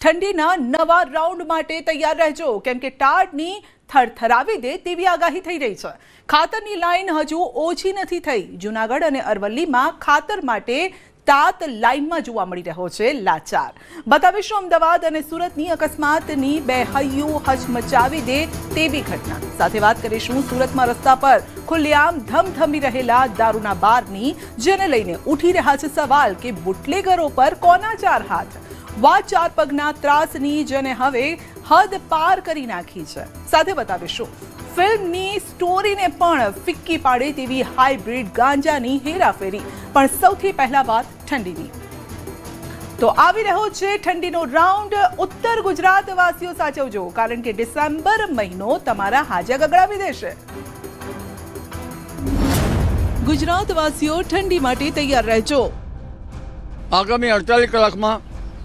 ઠંડીના નવા રાઉન્ડ માટે તૈયાર રહેજો કેમ કે ટાઢની થરથરાવી દે તેવી આગાહી થઈ રહી છે। ખાતરની લાઈન હજુ ઓછી નથી થઈ। જૂનાગઢ અને અરવલ્લીમાં ખાતર માટે તાત લાઈનમાં જોવા મળી રહ્યો છે લાચાર। બતાવીશું અમદાવાદ અને સુરતની અકસ્માતની બેહૈયું હચમચાવી દે તેવી ઘટના। સાથે વાત કરીશું સુરતમાં રસ્તા પર ખુલ્લેઆમ ધમધમી રહેલા દારૂના બારની, જેને લઈને ઉઠી રહ્યા છે સવાલ કે બુટલેગરો પર કોના ચાર હાથ। ચાર પગના ત્રાસની જેને હવે હદ પાર કરી નાખી છે। સાથે બતાવીશું ફિલ્મની સ્ટોરીને પણ ફિક્કી પાડે તેવી હાઇબ્રિડ ગાંજાની હેરાફેરી। પણ સૌથી પહેલા વાત ઠંડીની। તો આવી રહ્યો છે ઠંડીનો રાઉન્ડ। ઉત્તર ગુજરાત વાસીઓ સાચવજો, કારણ કે ડિસેમ્બર મહિનો તમારા હાજા ગગડાવી દેશે। ગુજરાત વાસીઓ ઠંડી માટે તૈયાર રહેજો। આગામી 48 કલાકમાં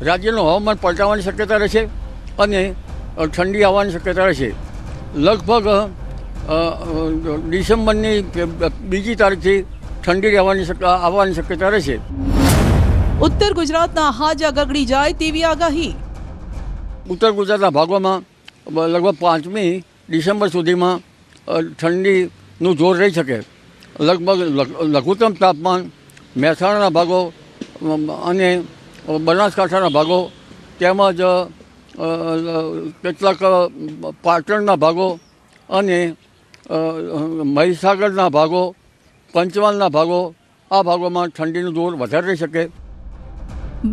રાજ્યનું હવામાન પલટાવાની શક્યતા રહેશે અને ઠંડી આવવાની શક્યતા રહેશે। લગભગ ડિસેમ્બરની 2જી તારીખથી ઠંડી આવવાની શક્યતા રહેશે। ઉત્તર ગુજરાતના હાજા ગગડી જાય તેવી આગાહી। ઉત્તર ગુજરાતના ભાગોમાં લગભગ 5મી ડિસેમ્બર સુધીમાં ઠંડીનું જોર રહી શકે। લગભગ લઘુત્તમ તાપમાન મહેસાણાના ભાગો અને બનાસકાંઠાના ભાગો તેમજ કેટલાક પાટણના ભાગો અને મહીસાગરના ભાગો, પંચમહાલના ભાગો, આ ભાગોમાં ઠંડીનું જોર વધારે રહી શકે।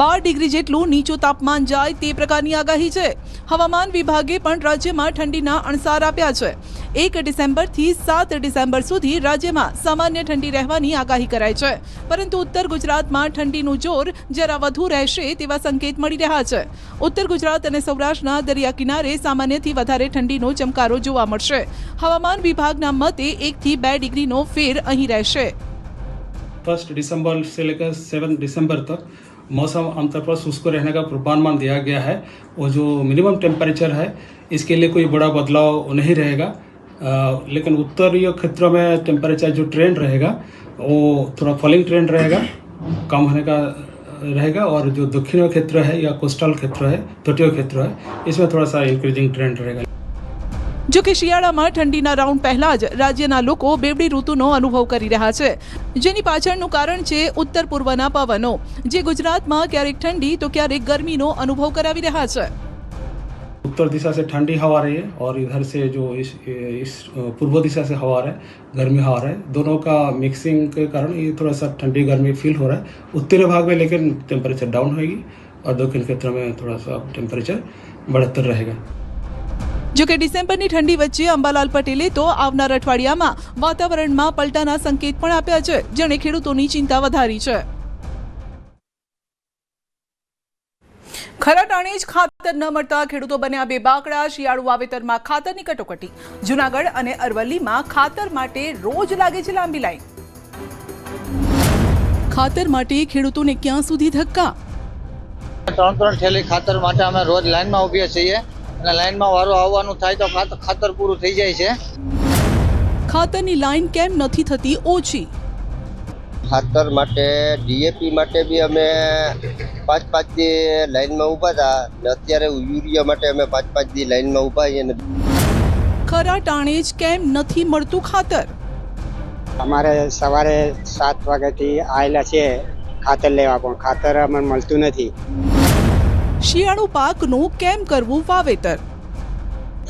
12 ડિગ્રી જેટલું નીચું તાપમાન જાય તે પ્રકારની આગાહી છે। હવામાન વિભાગે પણ રાજ્યમાં ઠંડીના અણસાર આપ્યા છે। 1 ડિસેમ્બરથી 7 ડિસેમ્બર સુધી રાજ્યમાં સામાન્ય ઠંડી રહેવાની આગાહી કરાઈ છે, પરંતુ ઉત્તર ગુજરાતમાં ઠંડીનું જોર જરા વધુ રહેશે તેવા સંકેત મળી રહ્યા છે। ઉત્તર ગુજરાત અને સૌરાષ્ટ્રના દરિયા કિનારે સામાન્યથી વધારે ઠંડીનો ચમકારો જોવા મળશે। હવામાન વિભાગના મતે 1 થી 2 ડિગ્રીનો ફેર અહીં રહેશે। 1 दिसंबर से लेकर 7 दिसंबर तक मौसम आमतौर पर शुष्क रहने का पूर्वानुमान दिया गया है। वो जो मिनिमम टेम्परेचर है इसके लिए कोई बड़ा बदलाव नहीं रहेगा, लेकिन उत्तरीय क्षेत्रों में टेम्परेचर जो ट्रेंड रहेगा वो थोड़ा फॉलिंग ट्रेंड रहेगा, कम होने का रहेगा। और जो दक्षिणी क्षेत्र है या कोस्टल क्षेत्र है, तटीय क्षेत्र है, इसमें थोड़ा सा इंक्रीजिंग ट्रेंड रहेगा। જો કે શિયાળામાં ઠંડીના રાઉન્ડ પહેલા જ રાજ્યના લોકો બેવડી ઋતુનો અનુભવ કરી રહ્યા છે, જેની પાછળનું કારણ છે ઉત્તર પૂર્વના પવનો, જે ગુજરાતમાં ક્યારેક ઠંડી તો ક્યારેક ગરમીનો અનુભવ કરાવી રહ્યા છે। उत्तर दिशा से ठंडी हवा रही है और इधर से जो इस पूर्व दिशा से हवा रहा है, गर्मी हवा रहा है, दोनों का मिक्सिंग के कारण ये थोड़ा सा ठंडी गर्मी फील हो रहा है। उत्तरी भाग में लेकिन टेम्परेचर डाउन होगी और दक्षिण क्षेत्र में थोड़ा सा टेम्परेचर बढ़तर रहेगा। જો કે ડિસેમ્બરની ઠંડી વચ્ચે અંબાલાલ પટેલે તો આવનાર અઠવાડિયામાં વાતાવરણમાં પલટાના સંકેત પણ આપ્યા છે, જેણે ખેડૂતોની ચિંતા વધારી છે। ખરા ટાણે જ ખાતર ન મળતા ખેડૂતો બન્યા બેબાકડા। શિયાળુ વાવેતરમાં ખાતરની કટોકટી। જૂનાગઢ અને અરવલ્લીમાં ખાતર માટે રોજ લાગે છે લાંબી લાઈન। ખાતર માટે ખેડૂતોને ક્યાં સુધી ધક્કા। 3 થેલી ખાતર માટે અમે રોજ લાઈનમાં ઊભી છીએ અને લાઈનમાં વારો આવવાનું થાય તો ખાતર પૂરું થઈ જાય છે। ખાતરની લાઈન કેમ નથી થતી ઓછી। ખાતર માટે ડીએપી માટે બી અમે 5-5 દી લાઈનમાં ઊભા હતા ને અત્યારે યુરિયા માટે અમે 5-5 દી લાઈનમાં ઊભા છીએ। ખરા ટાણે જ કેમ નથી મળતું ખાતર। અમારે સવારે 7 વાગ્યાથી આવેલા છે ખાતર લેવા, પણ ખાતર અમને મળતું નથી। શિયાળુ પાકનું કેમ કરવું વાવેતર।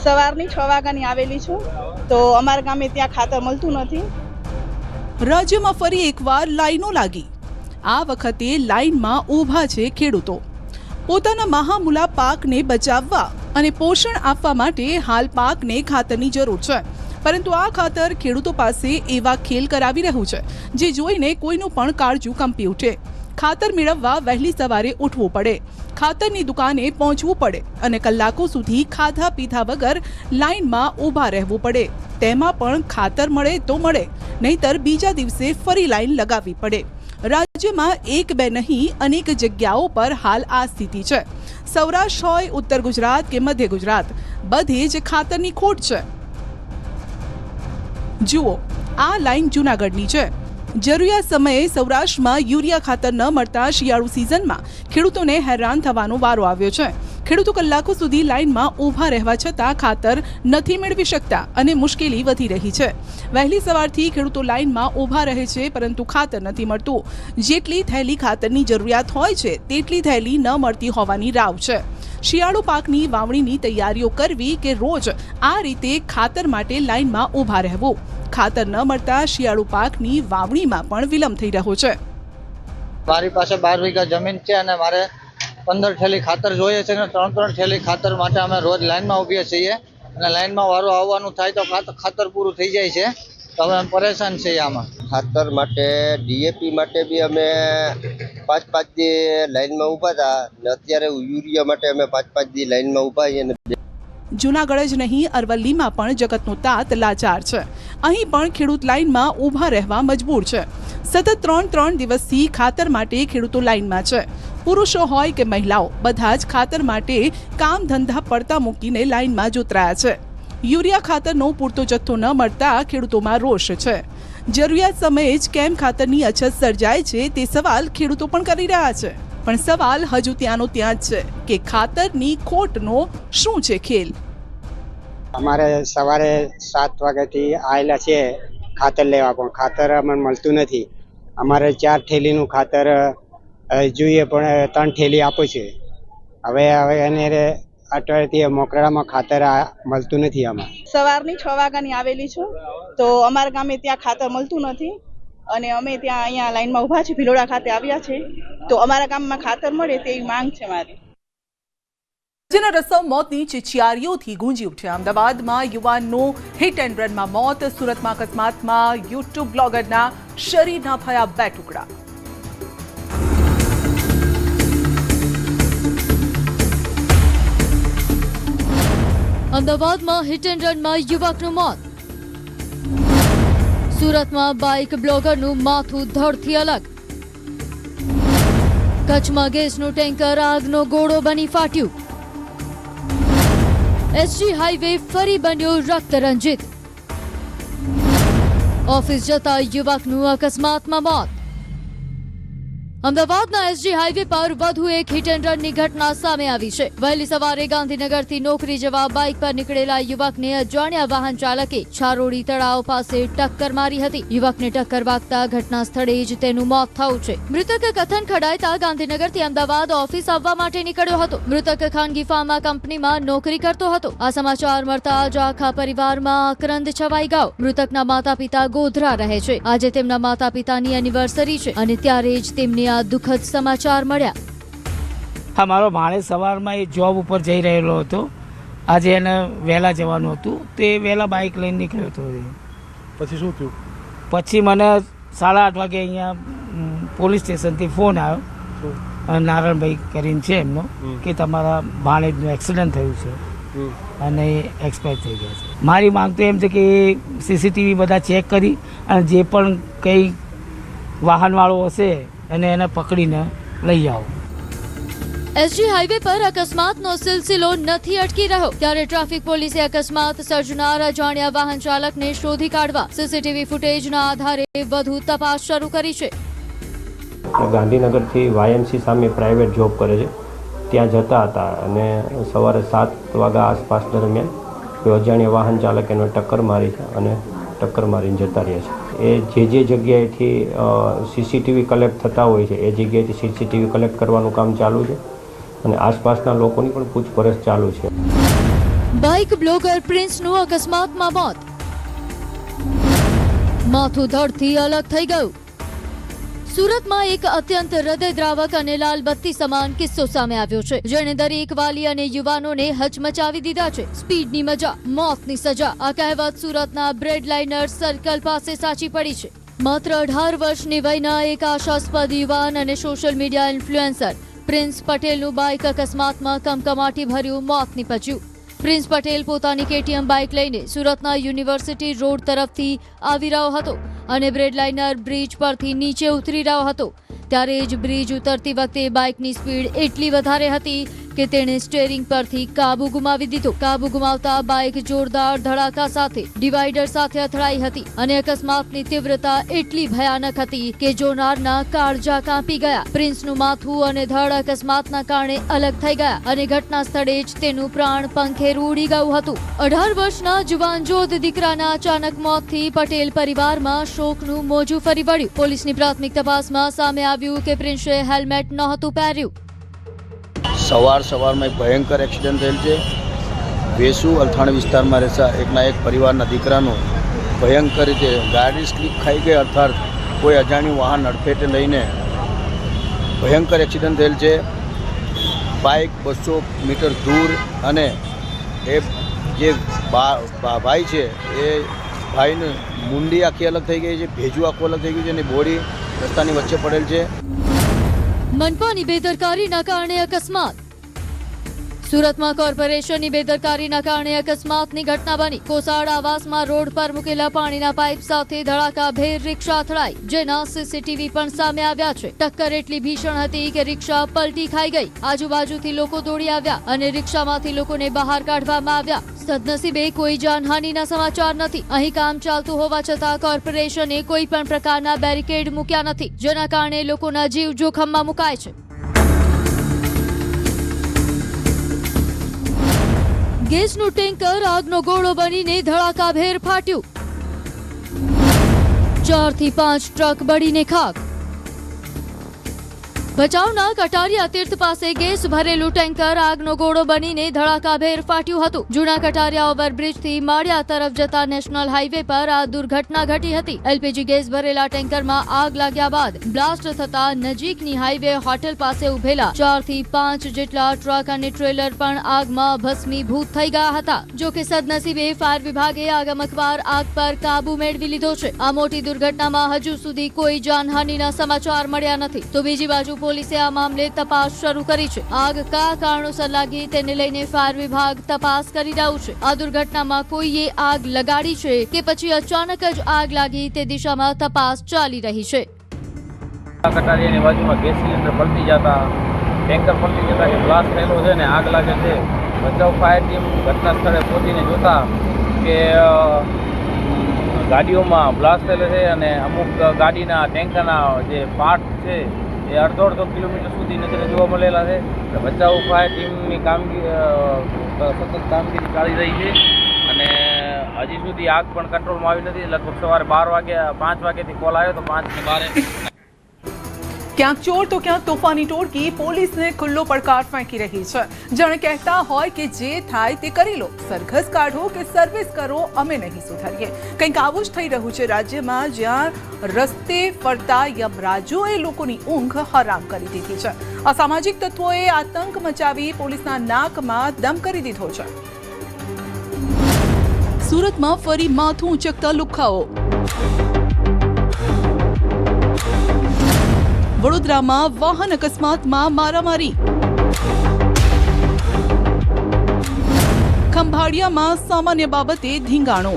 સવારની 6 વાગ્યાની આવેલી છું તો અમારા ગામે ત્યાં ખાતર મળતું નથી। રાજ્યમાં ફરી એકવાર લાઈનો લાગી। આ વખતે લાઈનમાં ઊભા છે ખેડૂતો। પોતાના મહામૂલા પાકને બચાવવા અને પોષણ આપવા માટે હાલ પાકને ખાતરની જરૂર છે, પરંતુ આ ખાતર ખેડૂતો પાસે એવા ખેલ કરાવી રહ્યું છે જે જોઈને કોઈનું પણ કાળજું કંપી ઉઠે। ખાતર મેળવવા વહેલી સવારે ઉઠવું પડે, ખાતરની દુકાને પહોંચવું પડે અને કલાકો સુધી ખાધા પીધા વગર લાઈનમાં ઊભા રહેવું પડે। તેમાં પણ ખાતર મળે તો મળે, નહીતર બીજા દિવસે ફરી લાઈન લગાવવી પડે। રાજ્યમાં 1-2 નહીં, અનેક જગ્યાઓ પર હાલ આ સ્થિતિ છે। સૌરાષ્ટ્ર હોય, ઉત્તર ગુજરાત કે મધ્ય ગુજરાત, બધે જ ખાતરની ખોટ છે। જુઓ, આ લાઈન જૂનાગઢની છે। જરૂરિયાત સમયે સૌરાષ્ટ્રમાં યુરિયા ખાતર ન મળતા શિયાળુ સિઝનમાં ખેડૂતોને હેરાન થવાનો વારો આવ્યો છે। ખેડૂતો કલાકો સુધી લાઇનમાં ઊભા રહેવા છતાં ખાતર નથી મેળવી શકતા અને મુશ્કેલી વધી રહી છે. વહેલી સવારથી ખેડૂતો લાઇનમાં ઊભા રહે છે, પરંતુ ખાતર નથી મળતું. જેટલી થેલી ખાતરની જરૂરિયાત હોય છે તેટલી થેલી ન મળતી હોવાની રાવ છે. શિયાળુ પાકની વાવણીની તૈયારીઓ કરવી કે રોજ આ રીતે ખાતર માટે લાઇનમાં ઊભા રહેવું. ખાતર ન મળતા શિયાળુ પાકની વાવણીમાં પણ વિલંબ થઈ રહ્યો છે. મારી પાસે 12 વીઘા જમીન છે અને મારે 15 થેલી ખાતર જોઈએ છે અને 3 થેલી ખાતર માટે અમે રોજ લાઈનમાં ઊભીએ છીએ અને લાઈનમાં વારો આવવાનું થાય તો ખાતર પૂરું થઈ જાય છે, તો અમે પરેશાન છીએ આમાં. ખાતર માટે ડીએપી માટે બી અમે 5-5 દી લાઈનમાં ઊભા હતા ને અત્યારે યુરિયા માટે અમે 5-5 દી લાઈનમાં ઊભા છીએ. જૂનાગઢ જ નહીં, અરવલ્લીમાં પણ જગતનો તાત લાચાર છે. અહીં પણ ખેડૂત લાઇનમાં ઊભા રહેવા મજબૂર છે. સતત 3 દિવસથી ખાતર માટે ખેડૂતો લાઇનમાં છે. પુરુષો હોય કે મહિલાઓ, બધા જ ખાતર માટે કામ ધંધા પડતા મૂકીને લાઇનમાં જોતરાયા છે. યુરિયા ખાતરનો પૂરતો જથ્થો ન મળતા ખેડૂતોમાં રોષ છે. જરૂરિયાત સમયે જ કેમ ખાતરની અછત સર્જાય છે તે સવાલ ખેડૂતો પણ કરી રહ્યા છે. પણ સવાલ હજુ ત્યાંનો ત્યાં જ છે કે ખાતરની ખોટનો શું છે ખેલ. અમારે સવારે 7 વાગ્યાથી આવેલા છે ખાતર લેવા, પણ ખાતર અમને મળતું નથી. અમારે 4 થેલીનું ખાતર જોઈએ, પણ 3 થેલી આપો છે. હવે એને અઠવાડિયાથી મોકરામાં ખાતર મળતું નથી. અમારે સવારની 6 વાગ્યાની આવેલી છું, તો અમારા ગામે ત્યાં ખાતર મળતું નથી અને અમે ત્યાં અહીંયા લાઈનમાં ઊભા છીએ. ભિલોડા ખાતે આવ્યા છે, તો અમારા ગામમાં ખાતર મળે તેવી માંગ છે મારી. જેના રસ્તા મોતની ચિચિયારીઓથી ગુંજી ઉઠ્યા. અમદાવાદમાં યુવાનનું હિટ એન્ડ રનમાં મોત. સુરતમાં અકસ્માતમાં યુટ્યુબ બ્લોગરના શરીરના થયા 2 ટુકડા. અમદાવાદમાં હિટ એન્ડ રનમાં યુવકનું મોત. સુરતમાં બાઇક બ્લોગરનું માથું ધડથી અલગ. કચ્છમાં ગેસનું ટેન્કર આગનો ગોળો બની ફાટ્યું. એસજી હાઈવે ફરી બન્યો રક્તરંજિત. ઓફિસ જતા યુવકનું અકસ્માતમાં મોત. અમદાવાદના એસજી હાઈવે પર વધુ એક હિટ એન્ડ રનની ઘટના સામે આવી છે. વહેલી સવારે ગાંધીનગરથી નોકરી જવા બાઇક પર નીકળેલા યુવકને અજાણ્યા વાહન ચાલકે છારોડી તળાવ પાસે ટક્કર મારી હતી. યુવકને ટક્કર વાગતા ઘટના સ્થળે જ તેનું મોત થયું છે. મૃતક કથન ખડાયતા ગાંધીનગરથી અમદાવાદ ઓફિસ આવવા માટે નીકળ્યો હતો. મૃતક ખાનગી ફાર્મા કંપનીમાં નોકરી કરતો હતો. આ સમાચાર મળતા જ આખા પરિવારમાં આક્રંદ છવાઈ ગયો. મૃતકના માતા પિતા ગોધરા રહે છે. આજે તેમના માતા પિતાની એનિવર્સરી છે અને ત્યારે જ તેમને આ દુઃખદ સમાચાર મળ્યા. હા, મારો ભાણેજ સવારમાં એ જોબ ઉપર જઈ રહેલો હતો. આજે એને વહેલા જવાનું હતું, તે વહેલા બાઇક લઈને નીકળ્યો હતો. પછી શું થયું? પછી મને 8:30 વાગે અહીંયા પોલીસ સ્ટેશનથી ફોન આવ્યો, નારાયણભાઈ કરીને છે એમનો, કે તમારા ભાણેજનું એક્સિડન્ટ થયું છે અને એક્સપાયર થઈ ગયા છે. મારી માંગ તો એમ છે કે સીસીટીવી બધા ચેક કરી અને જે પણ કંઈ વાહનવાળો હશે અને એને પકડીને લઈ આવો. એસજી હાઈવે પર અકસ્માતનો સિલસિલો નથી અટકી રહ્યો, ત્યારે ટ્રાફિક પોલીસે અકસ્માત સર્જનાર અજાણ્યા વાહન ચાલકને શોધી કાઢવા સીસીટીવી ફૂટેજના આધારે વધુ તપાસ શરૂ કરી છે. ગાંધીનગરથી વાયએમસી સામે પ્રાઇવેટ જોબ કરે છે, ત્યાં જતા હતા અને સવારે 7 વાગ્યા આસપાસ દરમિયાન કોઈ અજાણ્યા વાહન ચાલક એને ટક્કર મારી છે અને ટક્કર મારીને જતા રહ્યા છે. એ જે જગ્યાએથી સીસીટીવી કલેક્ટ થતા હોય છે એ જગ્યાએથી સીસીટીવી કલેક્ટ કરવાનું કામ ચાલુ છે અને આસપાસના લોકોની પણ પૂછપરછ ચાલુ છે. બાઇક બ્લોગર પ્રિન્સનું અકસ્માતમાં મોત. માથું ધડથી અલગ થઈ ગયું. સુરતમાં એક અત્યંત હૃદયદ્રાવક અને લાલ બત્તી સમાન કિસ્સો સામે આવ્યો છે, જેણે દરેક વાલી અને યુવાનોને હચમચાવી દીધા છે. સ્પીડની મજા, મોતની સજા, આ કહેવત સુરતના બ્રેડ લાઇનર સર્કલ પાસે સાચી પડી છે. માત્ર 18 વર્ષની વયના એક આશાસ્પદ યુવાન અને સોશિયલ મીડિયા ઇન્ફ્લુએન્સર પ્રિન્સ પટેલનું બાઇક અકસ્માતમાં કમકમાટી ભર્યું મોત નીપજ્યું. પ્રિન્સ પટેલ પોતાની કેટીએમ બાઇક લઈને સુરતના યુનિવર્સિટી રોડ તરફથી આવી રહ્યો હતો અને બ્રેડલાઇનર બ્રિજ પરથી નીચે ઉતરી રહ્યો હતો. ત્યારે જ બ્રિજ ઉતરતી વખતે બાઇકની સ્પીડ એટલી વધારે હતી કે તેણે સ્ટીયરિંગ પરથી કાબુ ગુમાવી દીધો. કાબુ ગુમાવતા બાઇક જોરદાર ધડાકા સાથે ડિવાઈડર સાથે અથડાઈ હતી અને અકસ્માતની તીવ્રતા એટલી ભયાનક હતી કે જોનારના કાળજા કાપી ગયા. પ્રિન્સનું માથું અને ધડ અકસ્માતના કારણે અલગ થઈ ગયા અને ઘટના સ્થળે જ તેનું પ્રાણ પંખેરું ઉડી ગયું હતું. 18 વર્ષના જુવાન જોધ દીકરાના અચાનક મોતથી પટેલ પરિવારમાં શોકનું મોજું ફરી વળ્યું. પોલીસની પ્રાથમિક તપાસમાં સામે આવ્યું કે પ્રિન્સે હેલ્મેટ નહોતું પહેર્યું. સવારમાં એક ભયંકર એક્સિડન્ટ થયેલ છે. વેસુ અલથાણ વિસ્તારમાં રહેતા એકના એક પરિવારના દીકરાનો ભયંકર રીતે ગાડી સ્લીપ ખાઈ ગઈ અર્થાત કોઈ અજાણ્યું વાહન અડફેટે લઈને ભયંકર એક્સિડન્ટ થયેલ છે. બાઇક 200 મીટર દૂર અને એ જે ભાઈ છે એ ભાઈને મુંડી આખી અલગ થઈ ગઈ છે, ભેજું આખું અલગ થઈ ગયું છે અને બોડી રસ્તાની વચ્ચે પડેલ છે. મનપાની બેદરકારીના કારણે અકસ્માત. સુરતમાં કોર્પોરેશનની બેદરકારીના કારણે અકસ્માતની ઘટના બની. કોસાડ આવાસમાં રોડ પર મૂકેલા પાણીના પાઇપ સાથે ધડાકાભેર રિક્ષા અથડાઈ, જેના સીસીટીવી પણ સામે આવ્યા છે. ટક્કર એટલી ભીષણ હતી કે રિક્ષા પલટી ખાઈ ગઈ. આજુબાજુથી લોકો દોડી આવ્યા અને રિક્ષામાંથી લોકોને બહાર કાઢવામાં આવ્યા. સદનસીબે કોઈ જાનહાનિના સમાચાર નથી. અહીં કામ ચાલતું હોવા છતાં કોર્પોરેશને કોઈ પણ પ્રકારના બેરિકેડ મૂક્યા નથી, જેના કારણે લોકોના જીવ જોખમમાં મુકાય છે. ગેસનું ટેન્કર આગનો ગોળો બનીને ધડાકાભેર ફાટ્યું. 4 થી 5 ટ્રક બળીને ખાક. ભચાઉના કટારિયા તીર્થ પાસે ગેસ ભરેલું ટેન્કર આગનો ગોળો બનીને ધડાકાભેર ફાટ્યું હતું. જૂના કટારિયા ઓવરબ્રિજથી માળિયા તરફ જતા નેશનલ હાઈવે પર આ દુર્ઘટના ઘટી હતી. એલપીજી ગેસ ભરેલા ટેન્કરમાં આગ લાગ્યા બાદ બ્લાસ્ટ થતા નજીકની હાઈવે હોટેલ પાસે ઉભેલા 4 થી 5 જેટલા ટ્રક અને ટ્રેલર પણ આગમાં ભસ્મીભૂત થઈ ગયા હતા. જો કે સદનસીબે ફાયર વિભાગે આગમકવાર આગ પર કાબુ મેળવી લીધો છે. આ મોટી દુર્ઘટનામાં હજુ સુધી કોઈ જાનહાનિના સમાચાર મળ્યા નથી. તો બીજી બાજુ પોલીસે આ મામલે તપાસ શરૂ કરી છે. આગ કયા કારણોસર લાગી તેને લઈને ફાયર વિભાગ તપાસ કરી રહ્યું છે. આ દુર્ઘટનામાં કોઈએ આગ લગાડી છે કે પછી અચાનક જ આગ લાગી તે દિશામાં તપાસ ચાલી રહી છે. કટારિયાની બાજુમાં ગેસ સિલિન્ડર પલટી જતા ટેન્કર પલટી જતા કે બ્લાસ્ટ થયેલો છે ને આગ લાગે છે. બચાવ ફાયર ટીમ ઘટના સ્થળે પહોંચીને જોતા કે ગાડીઓમાં બ્લાસ્ટ થયેલો છે અને અમુક ગાડીના ટેન્કરના જે પાર્ટ છે એ અડધો કિલોમીટર સુધી નજરે જોવા મળેલા છે. બચાવ ફાયર ટીમની સતત કામગીરી ચાલી રહી છે અને હજી સુધી આગ પણ કંટ્રોલમાં આવી નથી. લગભગ સવારે 5 વાગ્યાથી કોલ આવ્યો તો 5 ને 12 ક્યાંક ચોર તો ક્યાંક તોફાની ટોળકી પોલીસને ખુલ્લો પડકાર ફેંકી રહી છે. જાણે કહેતા હોય કે જે થાય તે કરી લો, સરઘસ કાઢો કે સર્વિસ કરો, અમે નહીં સુધરીએ. કંઈક આવું જ થઈ રહ્યું છે રાજ્યમાં, જ્યાં રસ્તે ફરતા યમરાજોએ લોકોની ઊંઘ હરામ કરી દીધી છે. અસામાજિક તત્વોએ આતંક મચાવી પોલીસના નાકમાં દમ કરી દીધો છે. સુરતમાં ફરી માથું ઉંચકતા લુખ્ખાઓ. વડોદરામાં વાહન અકસ્માતમાં મારામારી. ખંભાળિયામાં સામાન્ય બાબતે ધીંગાણો.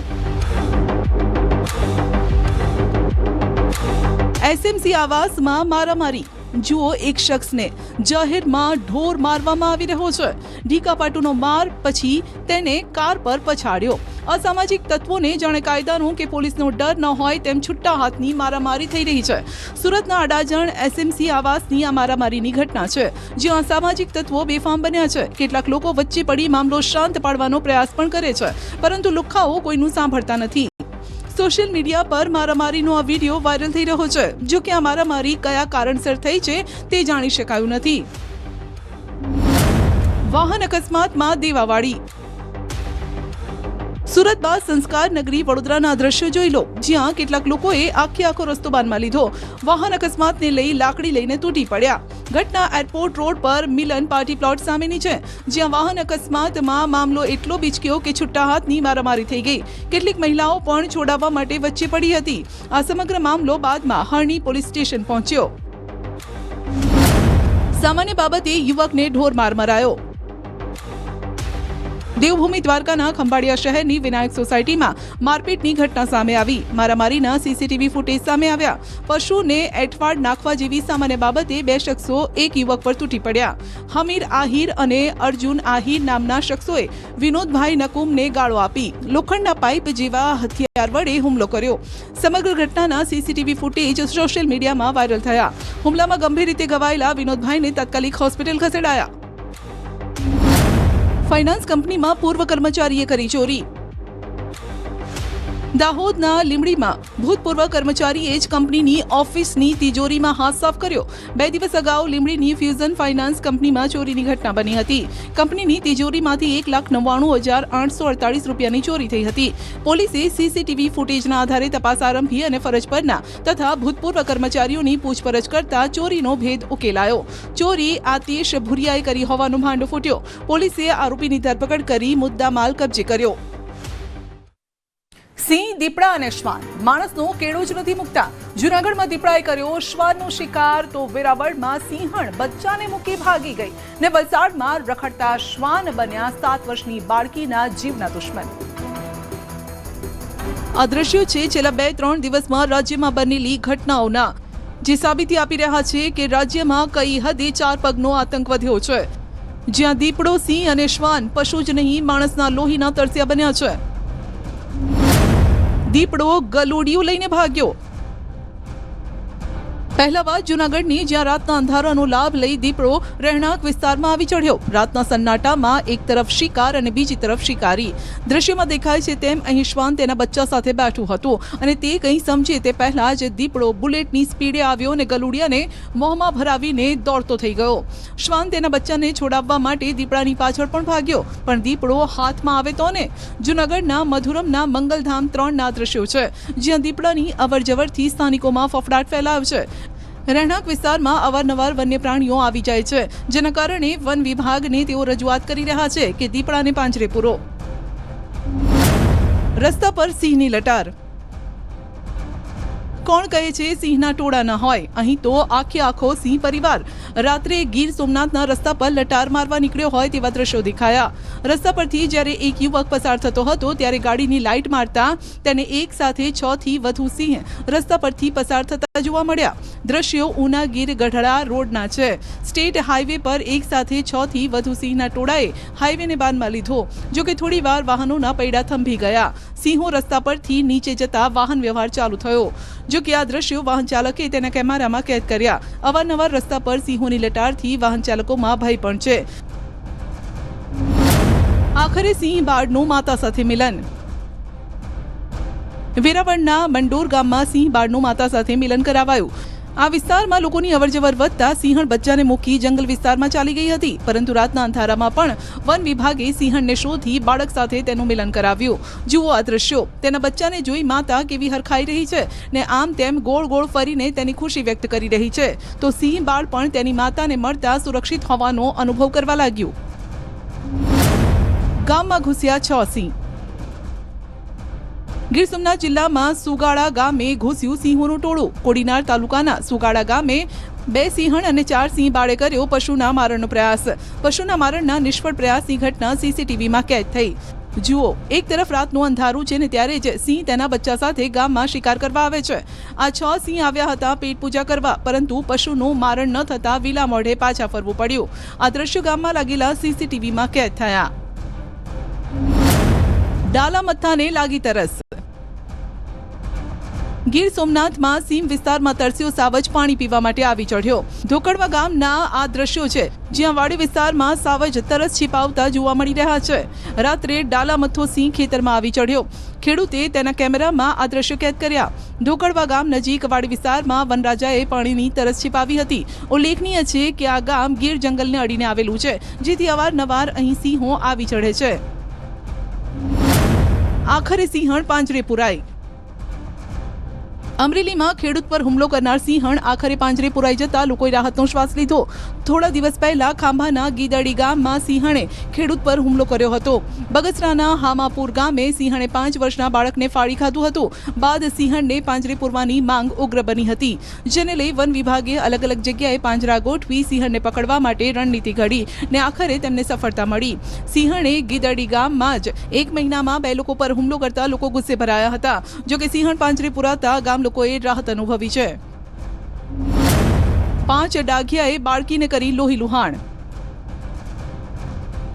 એસએમસી આવાસમાં મારામારી. જુઓ, એક શખ્સને જાહેરમાં ઢોર મારવામાં આવી રહ્યો છે. ઢીકાપાટુનો માર પછી તેને કાર પર પછાડ્યો. અસામાજિક તત્વોને જાણે કાયદાનો કે પોલીસનો ડર ન હોય તેમ છુટ્ટા હાથની મારામારી થઈ રહી છે. સુરતના અડાજણ એસએમસી આવાસની આ મારામારીની ઘટના છે, જ્યાં અસામાજિક તત્વો બેફામ બન્યા છે. કેટલાક લોકો વચ્ચે પડી મામલો શાંત પાડવાનો પ્રયાસ પણ કરે છે, પરંતુ લુખ્ખાઓ કોઈનું સાંભળતા નથી. સોશિયલ મીડિયા પર મારામારીનો આ વિડીયો વાયરલ થઈ રહ્યો છે. જો કે આ મારામારી કયા કારણસર થઈ છે તે જાણી શકાયું નથી. વાહન અકસ્માતમાં દેવાવાળી. સુરત બાદ સંસ્કાર નગરી વડોદરાના દ્રશ્યો જોઈ લો, જ્યાં કેટલાક લોકોએ આખો રસ્તો બાનમાં લીધો. વાહન અકસ્માતને લઈ લાકડી લઈને તૂટી પડ્યા. ઘટના એરપોર્ટ રોડ પર મિલન પાર્ટી પ્લોટ સામેની છે, જ્યાં વાહન અકસ્માતમાં મામલો એટલો બીચક્યો કે છુટ્ટા હાથની મારામારી થઈ ગઈ. કેટલીક મહિલાઓ પણ છોડાવવા માટે વચ્ચે પડી હતી. આ સમગ્ર મામલો બાદમાં હરણી પોલીસ સ્ટેશન પહોંચ્યો. સામાન્ય બાબતે યુવકને ઢોર માર મરાયો. દેવભૂમિ દ્વારકાના ખંભાળિયા શહેરની વિનાયક સોસાયટીમાં મારપીટની ઘટના સામે આવી. મારામારીના સીસીટીવી ફૂટેજ સામે આવ્યા. પશુને એઠવાડ નાખવા જેવી સામાન્ય બાબતે બે શખ્સો એક યુવક પર તૂટી પડ્યા. હમીર આહિર અને અર્જુન આહિર નામના શખ્સોએ વિનોદભાઈ નકુમને ગાળો આપી લોખંડના પાઇપ જેવા હથિયાર વડે હુમલો કર્યો. સમગ્ર ઘટનાના સીસીટીવી ફૂટેજ સોશિયલ મીડિયામાં વાયરલ થયા. હુમલામાં ગંભીર રીતે ઘવાયેલા વિનોદભાઈને તાત્કાલિક હોસ્પિટલ ખસેડાયા. ફાઇનાન્સ કંપનીમાં પૂર્વ કર્મચારીએ કરી ચોરી. દાહોદના લીંબડીમાં ભૂતપૂર્વ કર્મચારીએ જ કંપનીની ઓફિસની તિજોરીમાં હાથ સાફ કર્યો. 2 દિવસ અગાઉ લીંબડીની ફ્યુઝન ફાઇનાન્સ કંપનીમાં ચોરીની ઘટના બની હતી. કંપનીની તિજોરીમાંથી 1,99,848 રૂપિયાની ચોરી થઈ હતી. પોલીસે સીસીટીવી ફૂટેજના આધારે તપાસ આરંભી અને ફરજ પરના તથા ભૂતપૂર્વ કર્મચારીઓની પૂછપરછ કરતા ચોરીનો ભેદ ઉકેલાયો. ચોરી આતિશ ભુરિયાએ કરી હોવાનો ભાંડો ફૂટ્યો. પોલીસે આરોપીની ધરપકડ કરી મુદ્દામાલ કબજે કર્યો. સિંહ, દીપડા અને શ્વાન માણસનો કેળો જ નથી મૂકતા. જૂનાગઢમાં દીપડાએ કર્યો શ્વાનનો શિકાર તો વેરાવળમાં સિંહણ બચ્ચાને મૂકી ભાગી ગઈ ને વલસાડમાં રખડતા શ્વાન બન્યા 7 વર્ષની બાળકીના જીવના દુશ્મન. આ દ્રશ્યો છે છેલ્લા 2-3 દિવસમાં રાજ્યમાં બનેલી ઘટનાઓના, જે સાબિતી આપી રહ્યા છે કે રાજ્યમાં કઈ હદે 4 પગનો આતંક વધ્યો છે. જ્યાં દીપડો, સિંહ અને શ્વાન પશુ જ નહીં માણસના લોહીના તરસ્યા બન્યા છે. દીપડો ગલુડિયું લઈને ભાગ્યો. પહેલા વાત જૂનાગઢની, જ્યાં રાતના અંધારાનો લાભ લઈ દીપડો રહેણાંક વિસ્તારમાં આવી ચઢ્યો. રાતના સન્નાટામાં એક તરફ શિકાર અને બીજી તરફ શિકારી. દ્રશ્યમાં દેખાય છે તેમ અહીં શ્વાન તેના બચ્ચા સાથે બેઠું હતું અને તે કંઈ સમજે તે પહેલા જ દીપડો બુલેટની સ્પીડે આવ્યો અને ગલુડિયાને મોંમાં ભરાવીને દોડતો થઈ ગયો. શ્વાન તેના બચ્ચાને છોડાવવા માટે દીપડાની પાછળ પણ ભાગ્યો, પણ દીપડો હાથમાં આવે તો ને. જૂનાગઢના મધુરમના મંગલધામ 3ના દ્રશ્યો છે, જ્યાં દીપડાની અવરજવરથી સ્થાનિકોમાં ફફડાટ ફેલાયો છે. રહેણાંક વિસ્તારમાં અવારનવાર વન્ય પ્રાણીઓ આવી જાય છે, જેના કારણે વન વિભાગને તેઓ રજૂઆત કરી રહ્યા છે કે દીપડાને પાંજરે પૂરો. રસ્તા પર સિંહની લટાર. કોણ કહે છે સિંહના ટોળા ન હોય? અહીં તો આખો સિંહ પરિવાર રાત્રે ગીર સોમનાથના રસ્તા પર લટાર મારવા નીકળ્યો હોય તેવા દ્રશ્યો દેખાયા. રસ્તા પરથી જ્યારે એક યુવક પસાર થતો હતો ત્યારે ગાડીની લાઇટ મારતા તેને એક સાથે 6 થી વધુ સિંહ રસ્તા પરથી પસાર થતા જોવા મળ્યા. દ્રશ્યો ઉના ગીર ગઢડા રોડના છે. સ્ટેટ હાઈવે પર એક સાથે 6 થી વધુ સિંહના ટોળાએ હાઈવેને બાનમાં લીધો. જોકે થોડી વાર વાહનોના પૈડા થંભી ગયા. સિંહો રસ્તા પરથી નીચે જતા વાહન વ્યવહાર ચાલુ થયો. જોકે આ દ્રશ્યો વાહન ચાલકે તેના કેમેરામાં કેદ કર્યા. અવારનવાર રસ્તા પર સિંહોની લટારથી વાહન ચાલકોમાં ભય પણ છે. આખરે સિંહ બાળનું માતા સાથે મિલન. વેરાવળના મંડોર ગામમાં સિંહ બાળનું માતા સાથે મિલન કરાવાયું. આ વિસ્તારમાં લોકોની અવરજવર વધતા સિંહણ બચ્ચાને મૂકી જંગલ વિસ્તારમાં ચાલી ગઈ હતી, પરંતુ રાતના અંધારામાં પણ વન વિભાગે સિંહણને શોધી બાળક સાથે તેનું મિલન કરાવ્યું. જુઓ આ દ્રશ્યો. તેના બચ્ચાને જોઈ માતા કેવી હરખાઈ રહી છે ને આમ તેમ ગોળ ગોળ ફરીને તેની ખુશી વ્યક્ત કરી રહી છે, તો સિંહ બાળ પણ તેની માતાને મળતા સુરક્ષિત હોવાનો અનુભવ કરવા લાગ્યું. ગામમાં ઘૂસ્યા 6 સિંહ. ગીર સોમનાથ જિલ્લામાં સુગાડા ગામે ઘૂસ્યું સિંહોનું ટોળું. કોડીનાર તાલુકાના સુગાડા ગામે 2 સિંહણ અને 4 સિંહ બાળે કર્યો પશુના મારણનો પ્રયાસ. પશુના મારણના નિષ્ફળ પ્રયાસની ઘટના સીસીટીવીમાં કેદ થઈ. જુઓ, એક તરફ રાતનું અંધારું છે ને ત્યારે જ સિંહ તેના બચ્ચા સાથે ગામમાં શિકાર કરવા આવે છે. આ 6 સિંહ આવ્યા હતા પેટ પૂજા કરવા, પરંતુ પશુનું મારણ ન થતા વિલા મોઢે પાછા ફરવું પડ્યું. આ દ્રશ્યો ગામમાં લાગેલા સીસીટીવીમાં કેદ થયા. ડાલા મથાને લાગી તરસ. ગીર સોમનાથમાં સીમ વિસ્તારમાં તરસ્યો સાવજ પાણી પીવા માટે આવી ચઢ્યો. ધોકડવા ગામના આ દ્રશ્યો છે, જ્યાં વાડી વિસ્તારમાં સાવજ તરસ छिपावता જોવા મળી રહ્યા છે. રાત્રે ડાલા મથો સિંહ ખેતરમાં આવી ચઢ્યો. ખેડૂતે તેના કેમેરામાં આ દ્રશ્યો કેદ કર્યા. ધોકડવા ગામ નજીક વાડી વિસ્તારમાં વનરાજાએ પાણીની તરસ छिपाવી હતી. ઉલ્લેખનીય છે કે આ ગામ ગીર જંગલને અડીને આવેલું છે, જેથી અવારનવાર અહીં સિંહો આવી ચઢે છે. આખરે સિંહણ પાંજરે પુરાઈ. અમરેલીમાં ખેડૂત પર હુમલો કરનાર સિંહણ આખરે પાંજરે પુરાઈ જતા લોકોએ રાહતનો શ્વાસ લીધો. થોડા દિવસ પહેલા ખાંભાના ગીદડી ગામમાં સિંહણે ખેડૂત પર હુમલો કર્યો હતો. બગસરાના હામાપુર ગામે સિંહણે 5 વર્ષના બાળકને ફાડી ખાધું હતું. બાદ સિંહણને પાંજરે પૂરવાની માંગ ઉગ્ર બની હતી, જેને લઈ વન વિભાગે અલગ અલગ જગ્યાએ પાંજરા ગોઠવી સિંહણને પકડવા માટે રણનીતિ ઘડી ને આખરે તેમને સફળતા મળી. સિંહણે ગીદડી ગામમાં જ 1 મહિનામાં 2 લોકો પર હુમલો કરતા લોકો ગુસ્સે ભરાયા હતા. જોકે સિંહણ પાંજરે પુરાતા ગામ લોકોએ રાહત અનુભવી છે. 5 ડાઘિયાએ બાળકીને કરી લોહી લુહાણ.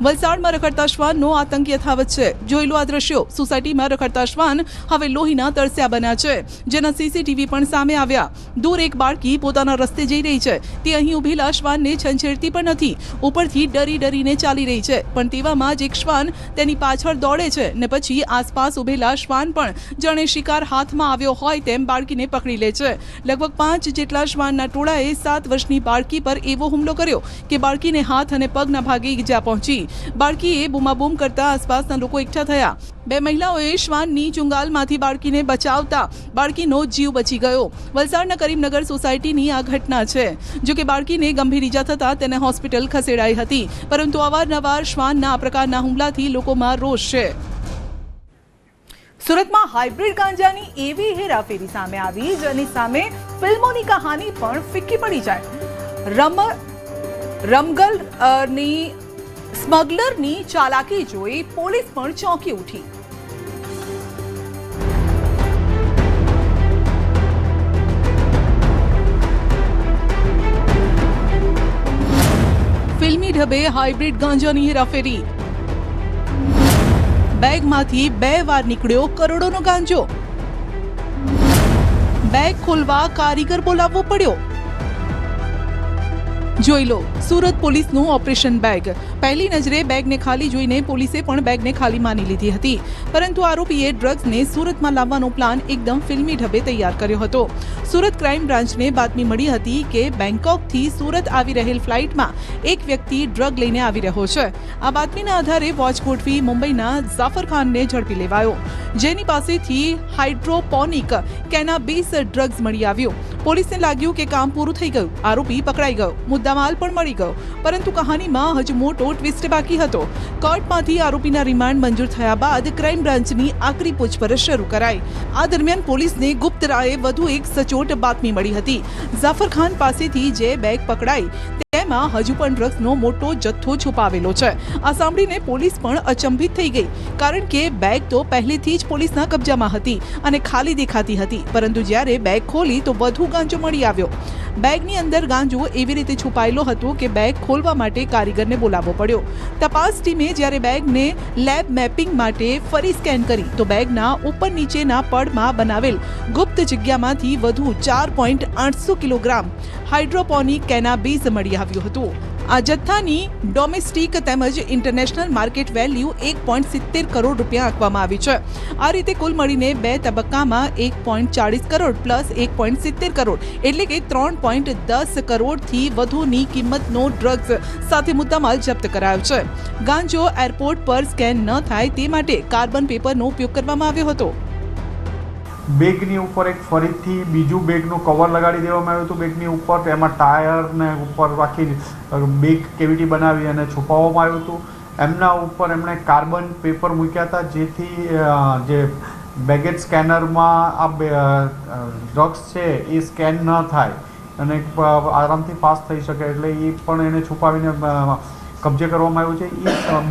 વલસાડમાં રખડતા શ્વાનનો આતંક યથાવત છે. જોઈ લો આ દ્રશ્યો. સોસાયટીમાં રખડતા શ્વાન હવે લોહીના તરસ્યા બન્યા છે, જેના સીસીટીવી પણ સામે આવ્યા. દૂર એક બાળકી પોતાના રસ્તે જઈ રહી છે. તે અહીં ઉભેલા શ્વાનને છંછેડતી પણ નથી, ઉપરથી ડરીને ચાલી રહી છે. પણ તેવામાં જ એક શ્વાન તેની પાછળ દોડે છે ને પછી આસપાસ ઉભેલા શ્વાન પણ જાણે શિકાર હાથમાં આવ્યો હોય તેમ બાળકીને પકડી લે છે. લગભગ 5 જેટલા શ્વાનના ટોળાએ 7 વર્ષની બાળકી પર એવો હુમલો કર્યો કે બાળકીને હાથ અને પગના ભાગે ઈજા પહોંચી. બાળકીએ બૂમાબૂમ કરતા આસપાસના લોકો એકઠા થયા. 2 મહિલાઓએ શ્વાનની ચુંગાલમાંથી બાળકીને બચાવતા બાળકીનો જીવ બચી ગયો. વલસાડના કરીમનગર સોસાયટીની આ ઘટના છે. જોકે બાળકીને ગંભીર ઈજા થતા તેને હોસ્પિટલ ખસેડાઈ હતી, પરંતુ અવારનવાર શ્વાનના આ પ્રકારના હુમલાથી લોકોમાં રોષ છે. સુરતમાં હાઇબ્રિડ ગાંજાની એવી હેરાફેરી સામે આવી, જેની સામે ફિલ્મોની કહાની પણ ફિક્કી પડી જાય. રમગલની સ્મગલરની ચાલાકી જોઈ પોલીસ પણ ચોંકી ઉઠી. ફિલ્મી ઢબે હાઇબ્રિડ ગાંજાની હેરાફેરી. બેગમાંથી 2 વાર નીકળ્યો કરોડોનો ગાંજો. બેગ ખોલવા કારીગર બોલાવવો પડ્યો. જોઈ લો સુરત પોલીસનું ઓપરેશન બેગ. પહેલી નજરે બેગને ખાલી જોઈને પોલીસે પણ બેગને ખાલી માની લીધી હતી, પરંતુ આરોપીએ ડ્રગ્સને સુરતમાં લાવવાનો પ્લાન એકદમ ફિલ્મી ઢબે તૈયાર કર્યો હતો. સુરત ક્રાઇમ બ્રાન્ચને બાતમી મળી હતી કે બેંકોકથી સુરત આવી રહેલ ફ્લાઇટમાં એક વ્યક્તિ ડ્રગ લઈને આવી રહ્યો છે. આ બાતમીના આધારે વોચ ગોઠવી મુંબઈના ઝાફર ખાનને ઝડપી લેવાયો, જેની પાસેથી હાઇડ્રોપોનિક કેનાબિસ ડ્રગ્સ મળી આવ્યો. પોલીસને લાગ્યું કે કામ પૂરું થઈ ગયું, આરોપી પકડાઈ ગયો, મુદ્દામાલ પણ મળી ગયો. પરંતુ કહાનીમાં હજુ મોટો ટ્વિસ્ટ બાકી હતો. કોર્ટમાંથી આરોપીના રિમાન્ડ મંજૂર થયા બાદ ક્રાઇમ બ્રાન્ચની આકરી પૂછપરછ શરૂ કરાઈ. આ દરમિયાન પોલીસને ગુપ્ત રાયે વધુ એક સચોટ બાતમી મળી હતી. ઝાફર ખાન પાસેથી જે બેગ પકડાઈ તેમાં હજુ પણ ડ્રગ્સનો મોટો જથ્થો છુપાવેલો છે. આ સાંભળીને પોલીસ પણ અચંબિત થઈ ગઈ, કારણ કે બેગ તો પહેલેથી જ પોલીસના કબજામાં હતી અને ખાલી દેખાતી હતી. પરંતુ જ્યારે બેગ ખોલી તો વધુ ગાંજો મળી આવ્યો. બેગની અંદર ગાંજો એવી રીતે છુપાયેલો હતો કે બેગ ખોલવા માટે કારીગરને બોલાવવો પડ્યો. તપાસ ટીમે જ્યારે બેગને લેબ મેપિંગ માટે ફરી સ્કેન કરી તો બેગના ઉપર નીચેના પડમાં બનાવેલ ગુપ્ત જગ્યામાંથી વધુ 4.800 કિલોગ્રામ હાઇડ્રોપોનિક કેનાબિસ મળી આવ્યું હતું. આ જથ્થાની ડોમેસ્ટિક તેમજ ઇન્ટરનેશનલ માર્કેટ વેલ્યુ 1.70 કરોડ રૂપિયા આંકવામાં આવી છે. આ રીતે કુલ મળીને 2 તબક્કામાં 1.40 કરોડ પ્લસ 1.70 કરોડ એટલે કે 3.10 કરોડથી વધુની કિંમતનો ડ્રગ્સ સાથે મુદ્દામાલ જપ્ત કરાયો છે. ગાંજો એરપોર્ટ પર સ્કેન ન થાય તે માટે કાર્બન પેપરનો ઉપયોગ કરવામાં આવ્યો હતો. બેગની ઉપર એક ફરીથી બીજું બેગનું કવર લગાડી દેવામાં આવ્યું હતું. બેગની ઉપર તેમાં ટાયર ને ઉપર રાખી બેગ કેવિટી બનાવી અને છુપાવવામાં આવ્યું હતું. એમના ઉપર એમણે કાર્બન પેપર મૂક્યા હતા, જેથી જે બેગેજ સ્કેનરમાં આ ડ્રગ્સ છે એ સ્કેન ન થાય અને આરામથી પાસ થઈ શકે, એટલે એ પણ એને છુપાવીને કબજે કરવામાં આવ્યું છે.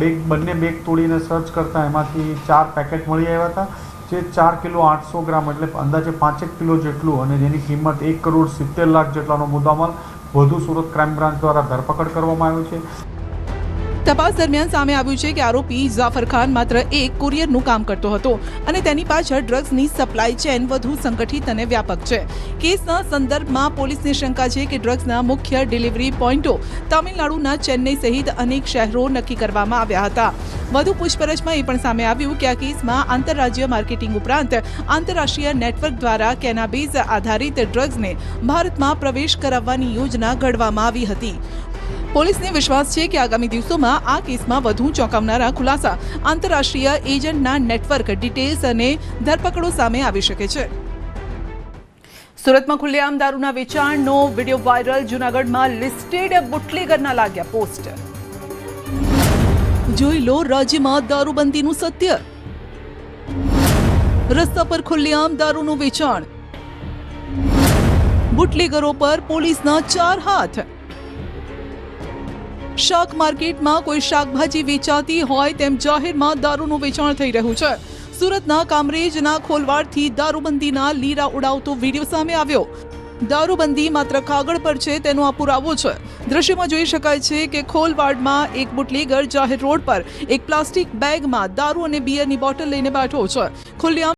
એ બંને બેગ તોડીને સર્ચ કરતા એમાંથી 4 પેકેટ મળી આવ્યા હતા, જે 4 કિલો 800 ગ્રામ એટલે અંદાજે 5 કિલો જેટલું અને જેની કિંમત 1 કરોડ 70 લાખ જેટલાનો મુદ્દામાલ વધુ સુરત ક્રાઇમ બ્રાન્ચ દ્વારા ધરપકડ કરવામાં આવ્યો છે. તપાસ દરમિયાન સામે આવ્યું છે કે આરોપી ઝાફર ખાન માત્ર એક કુરિયરનું કામ કરતો હતો અને તેની પાછળ ડ્રગ્સની સપ્લાય ચેન વધુ સંગઠિત અને વ્યાપક છે. કેસના સંદર્ભમાં પોલીસને શંકા છે કે ડ્રગ્સના મુખ્ય ડિલિવરી પોઈન્ટો તમિલનાડુના ચેન્નઈ સહિત અનેક શહેરો નક્કી કરવામાં આવ્યા હતા. વધુ પૂછપરછમાં એ પણ સામે આવ્યું કે આ કેસમાં આંતરરાજ્ય માર્કેટિંગ ઉપરાંત આંતરરાષ્ટ્રીય નેટવર્ક દ્વારા કેનાબિસ આધારિત ડ્રગ્સને ભારતમાં પ્રવેશ કરાવવાની યોજના ઘડવામાં આવી હતી. પોલીસને વિશ્વાસ છે કે આગામી દિવસોમાં આ કેસમાં વધુ ચોંકાવનારા ખુલાસા, આંતરરાષ્ટ્રીય એજન્ટના નેટવર્ક ડિટેલ્સ અને ધરપકડો સામે આવી શકે છે. સુરતમાં ખુલ્લેઆમ દારૂના વેચાણનો વિડીયો વાયરલ. જૂનાગઢમાં લિસ્ટેડ બુટલેગરના લાગ્યા પોસ્ટર. જોઈ લો રાજ્યમાં દારૂબંધીનું સત્ય. રસ્તા પર ખુલ્લેઆમ દારૂનું વેચાણ. બુટલેગરો પર પોલીસના 4 હાથ. શાક માર્કેટમાં કોઈ શાકભાજી વેચાતી હોય તેમ જાહેરમાં દારૂનું વેચાણ થઈ રહ્યું છે. સુરતના કામરેજના ખોલવાડથી દારૂબંધીના લીરા ઉડાવતો વિડીયો સામે આવ્યો. દારૂબંધી માત્ર કાગળ પર છે તેનો આ પુરાવો છે. દ્રશ્યમાં જોઈ શકાય છે કે ખોલવાડમાં એક બુટલેગર જાહેર રોડ પર એક પ્લાસ્ટિક બેગમાં દારૂ અને બિયરની બોટલ લઈને બેઠો છે. ખુલ્લેઆમ